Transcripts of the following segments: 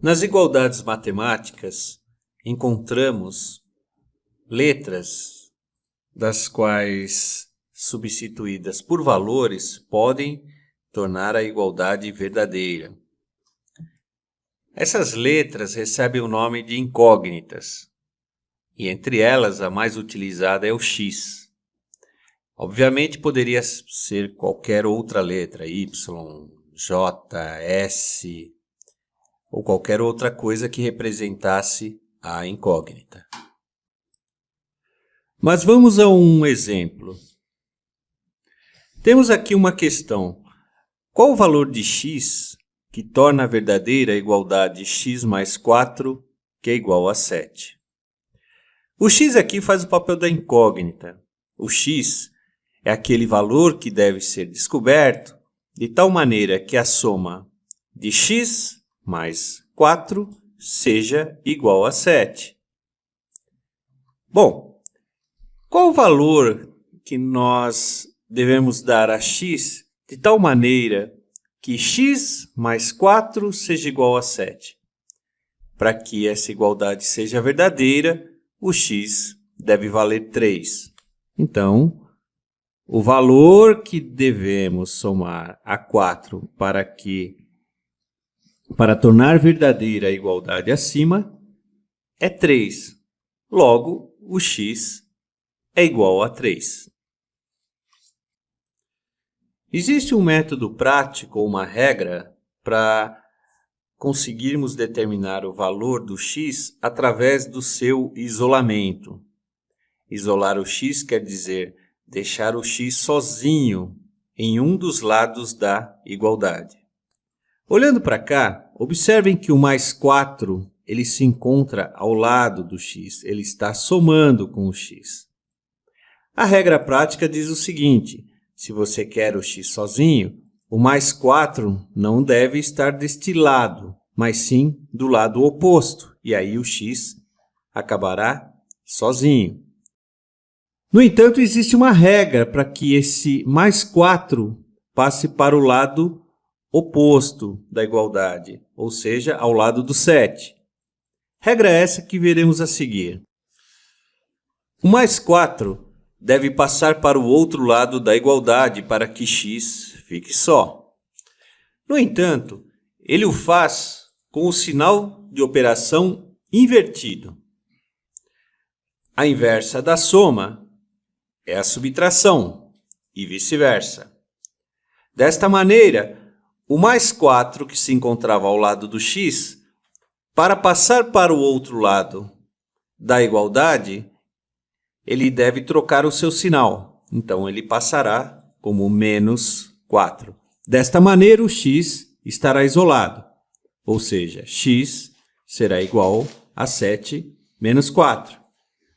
Nas igualdades matemáticas, encontramos letras das quais, substituídas por valores, podem tornar a igualdade verdadeira. Essas letras recebem o nome de incógnitas, e entre elas a mais utilizada é o X. Obviamente poderia ser qualquer outra letra, Y, J, S, ou qualquer outra coisa que representasse a incógnita. Mas vamos a um exemplo. Temos aqui uma questão. Qual o valor de x que torna verdadeira a igualdade x mais 4, que é igual a 7? O x aqui faz o papel da incógnita. O x é aquele valor que deve ser descoberto de tal maneira que a soma de x mais 4 seja igual a 7. Bom, qual o valor que nós devemos dar a x de tal maneira que x mais 4 seja igual a 7? Para que essa igualdade seja verdadeira, o x deve valer 3. Então, o valor que devemos somar a 4 para tornar verdadeira a igualdade acima é 3. Logo, o x é igual a 3. Existe um método prático ou uma regra para conseguirmos determinar o valor do x através do seu isolamento. Isolar o x quer dizer deixar o x sozinho em um dos lados da igualdade. Olhando para cá, observem que o mais 4 ele se encontra ao lado do x, ele está somando com o x. A regra prática diz o seguinte: se você quer o x sozinho, o mais 4 não deve estar deste lado, mas sim do lado oposto, e aí o x acabará sozinho. No entanto, existe uma regra para que esse mais 4 passe para o lado oposto da igualdade, ou seja, ao lado do 7. Regra essa que veremos a seguir. O mais 4 deve passar para o outro lado da igualdade para que x fique só. No entanto, ele o faz com o sinal de operação invertido. A inversa da soma é a subtração e vice-versa. Desta maneira, o mais 4 que se encontrava ao lado do x, para passar para o outro lado da igualdade, ele deve trocar o seu sinal. Então, ele passará como menos 4. Desta maneira, o x estará isolado. Ou seja, x será igual a 7 menos 4.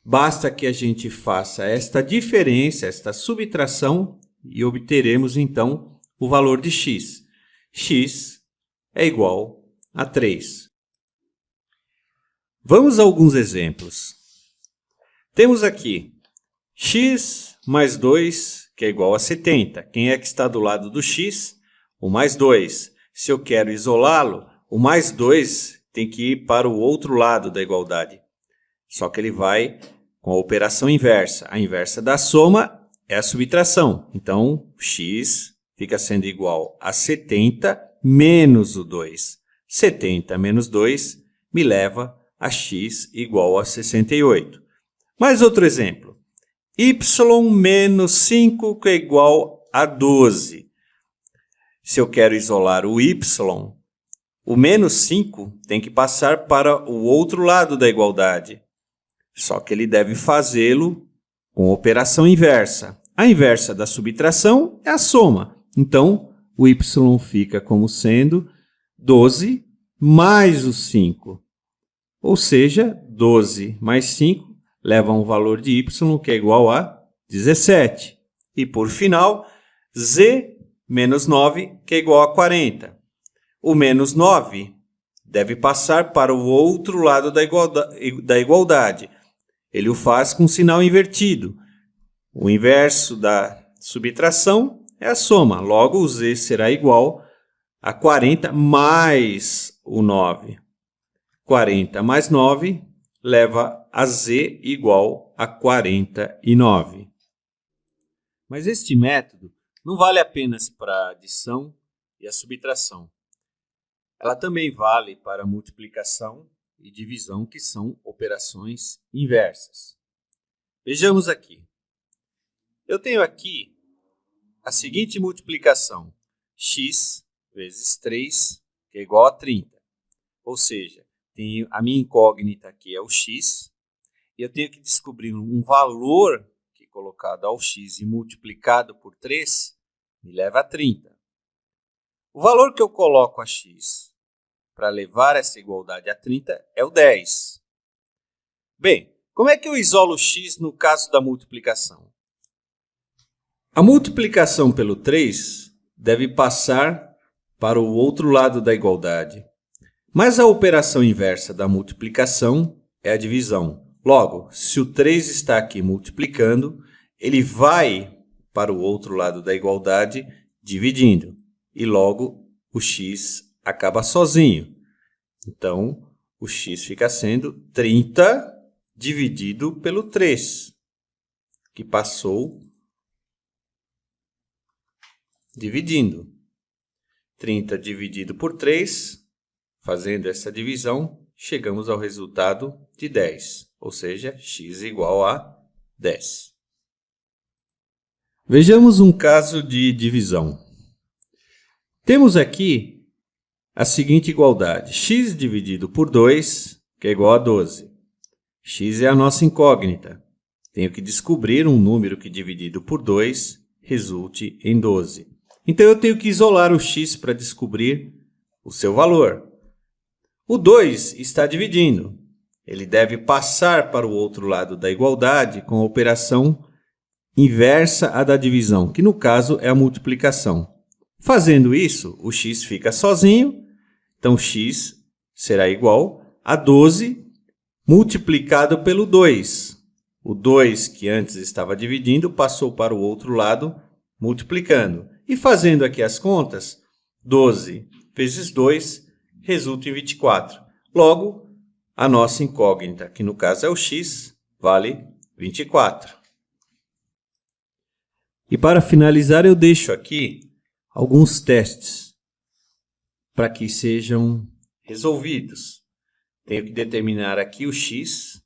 Basta que a gente faça esta diferença, esta subtração, e obteremos, então, o valor de x. X é igual a 3. Vamos a alguns exemplos. Temos aqui x mais 2, que é igual a 70. Quem é que está do lado do x? O mais 2. Se eu quero isolá-lo, o mais 2 tem que ir para o outro lado da igualdade. Só que ele vai com a operação inversa. A inversa da soma é a subtração. Então, x fica sendo igual a 70 menos o 2. 70 menos 2 me leva a x igual a 68. Mais outro exemplo. Y menos 5, que é igual a 12. Se eu quero isolar o y, o menos 5 tem que passar para o outro lado da igualdade. Só que ele deve fazê-lo com operação inversa. A inversa da subtração é a soma. Então, o y fica como sendo 12 mais o 5. Ou seja, 12 mais 5 leva a um valor de y que é igual a 17. E, por final, z menos 9, que é igual a 40. O menos 9 deve passar para o outro lado da igualdade. Ele o faz com sinal invertido. O inverso da subtração é a soma. Logo, o z será igual a 40 mais o 9. 40 mais 9 leva a z igual a 49. Mas este método não vale apenas para a adição e a subtração. Ela também vale para a multiplicação e divisão, que são operações inversas. Vejamos aqui. Eu tenho aqui a seguinte multiplicação: x vezes 3, que é igual a 30. Ou seja, tenho a minha incógnita aqui é o x, e eu tenho que descobrir um valor que, colocado ao x e multiplicado por 3, me leva a 30. O valor que eu coloco a x para levar essa igualdade a 30 é o 10. Bem, como é que eu isolo o x no caso da multiplicação? A multiplicação pelo 3 deve passar para o outro lado da igualdade. Mas a operação inversa da multiplicação é a divisão. Logo, se o 3 está aqui multiplicando, ele vai para o outro lado da igualdade dividindo. E logo o x acaba sozinho. Então, o x fica sendo 30 dividido pelo 3, que passou dividindo. 30 dividido por 3, fazendo essa divisão, chegamos ao resultado de 10, ou seja, x igual a 10. Vejamos um caso de divisão. Temos aqui a seguinte igualdade: x dividido por 2, que é igual a 12. X é a nossa incógnita. Tenho que descobrir um número que, dividido por 2, resulte em 12. Então, eu tenho que isolar o x para descobrir o seu valor. O 2 está dividindo. Ele deve passar para o outro lado da igualdade com a operação inversa à da divisão, que no caso é a multiplicação. Fazendo isso, o x fica sozinho. Então, x será igual a 12 multiplicado pelo 2. O 2, que antes estava dividindo, passou para o outro lado multiplicando. E fazendo aqui as contas, 12 vezes 2 resulta em 24. Logo, a nossa incógnita, que no caso é o x, vale 24. E para finalizar, eu deixo aqui alguns testes para que sejam resolvidos. Tenho que determinar aqui o x,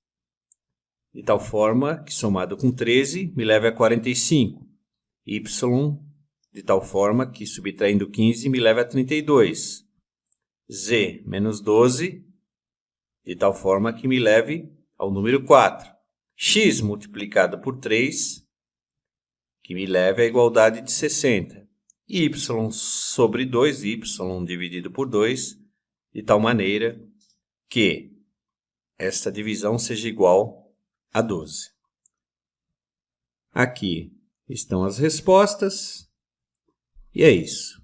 de tal forma que, somado com 13, me leve a 45. Y, de tal forma que, subtraindo 15, me leve a 32. Z, menos 12, de tal forma que me leve ao número 4. X multiplicado por 3, que me leve à igualdade de 60. Y sobre 2, y dividido por 2, de tal maneira que esta divisão seja igual a 12. Aqui estão as respostas, e é isso.